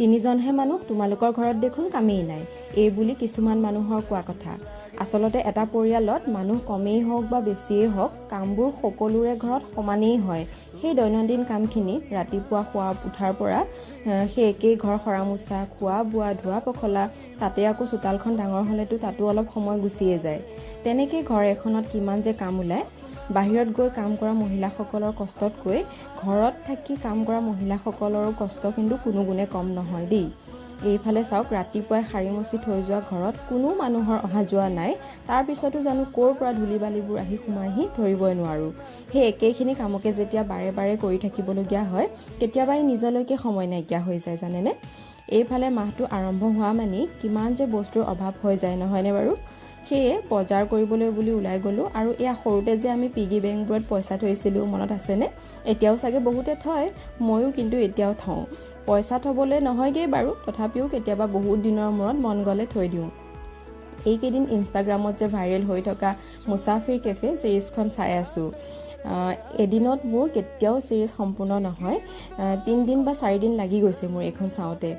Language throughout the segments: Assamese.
তিনিজনহে মানুহ, তোমালোকৰ ঘৰত দেখোন কামেই নাই, এই বুলি কিছুমান মানুহৰ কোৱা কথা। আচলতে এটা পৰিয়ালত মানুহ কমেই হওক বা বেছিয়েই হওক, কামবোৰ সকলোৰে ঘৰত সমানেই হয়। সেই দৈনন্দিন কামখিনি ৰাতিপুৱা শুৱা উঠাৰ পৰা সেই একেই ঘৰ সৰা মোচা, খোৱা বোৱা, ধোৱা পখলা, তাতে আকৌ চোতালখন ডাঙৰ হ'লেতো তাতো অলপ সময় গুচিয়ে যায়। তেনেকেই ঘৰ এখনত কিমান যে কাম ওলায়। বাহিৰত গৈ কাম কৰা মহিলাসকলৰ কষ্টতকৈ ঘৰত থাকি কাম কৰা মহিলাসকলৰো কষ্ট কিন্তু কোনো গুণে কম নহয় দেই। এইফালে চাওক, ৰাতিপুৱাই সাৰি মচি থৈ যোৱা ঘৰত কোনো মানুহৰ অহা যোৱা নাই, তাৰ পিছতো জানো ক'ৰ পৰা ধূলি বালিবোৰ আহি সোমাইহি ধৰিবই নোৱাৰোঁ। সেই একেইখিনি কামকে যেতিয়া বাৰে বাৰে কৰি থাকিবলগীয়া হয়, কেতিয়াবা নিজলৈকে সময় নাইকিয়া হৈ যায় জানেনে। এইফালে মাহটো আৰম্ভ হোৱা মানেই কিমান যে বস্তুৰ অভাৱ হৈ যায় নহয়নে বাৰু। সেয়ে বজাৰ কৰিবলৈ বুলি ওলাই গ'লোঁ। আৰু এয়া সৰুতে যে আমি পিগি বেংকবোৰত পইচা থৈছিলোঁ মনত আছেনে? এতিয়াও চাগে বহুতে থয়, ময়ো কিন্তু এতিয়াও থওঁ। পইচা থ'বলৈ নহয়গৈ বাৰু, তথাপিও কেতিয়াবা বহুত দিনৰ মূৰত মন গ'লে থৈ দিওঁ। এইকেইদিন ইনষ্টাগ্ৰামত যে ভাইৰেল হৈ থকা মুছাফিৰ কেফে ছিৰিজখন চাই আছোঁ। এদিনত মোৰ কেতিয়াও ছিৰিজ সম্পূৰ্ণ নহয়, 3 দিন বা 4 দিন লাগি গৈছে মোৰ এইখন চাওঁতে।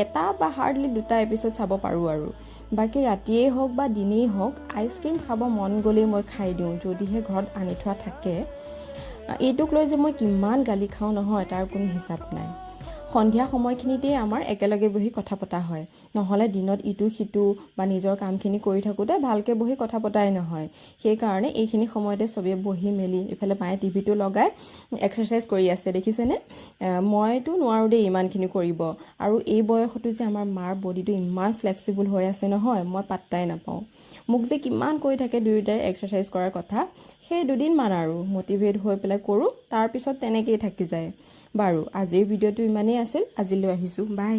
এটা বা হাৰ্ডলি 2টা এপিছড চাব পাৰোঁ আৰু। বাকী ৰাতিয়েই হওক বা দিনেই হওক, আইচক্ৰীম খাব মন গ'লেই মই খাই দিওঁ, যদিহে ঘৰত আনি থোৱা থাকে। এইটোক লৈ যে মই কিমান গালি খাওঁ নহয়, তাৰ কোনো হিচাপ নাই। সন্ধিয়া সময়খিনিতেই আমাৰ একেলগে বহি কথা পতা হয়, নহ'লে দিনত ইটো সিটো বা নিজৰ কামখিনি কৰি থাকোঁতে ভালকৈ বহি কথা পতাই নহয়। সেইকাৰণে এইখিনি সময়তে চবেই বহি মেলি, ইফালে মায়ে টিভিটো লগাই এক্সাৰচাইজ কৰি আছে দেখিছেনে। মইতো নোৱাৰোঁ দেই ইমানখিনি কৰিব। আৰু এই বয়সতো যে আমাৰ মাৰ বডিটো ইমান ফ্লেক্সিবল হৈ আছে নহয়, মই পাত্তাই নাপাওঁ। মোক যে কিমান কৈ থাকে দুয়োটাই এক্সাৰচাইজ কৰাৰ কথা। সেই 2 দিনমান আৰু মটিভেট হৈ পেলাই কৰোঁ, তাৰপিছত তেনেকেই থাকি যায়। বাৰু আজিৰ ভিডিঅ'টো ইমানেই আছিল, আজিলৈ আহিছোঁ, বাই।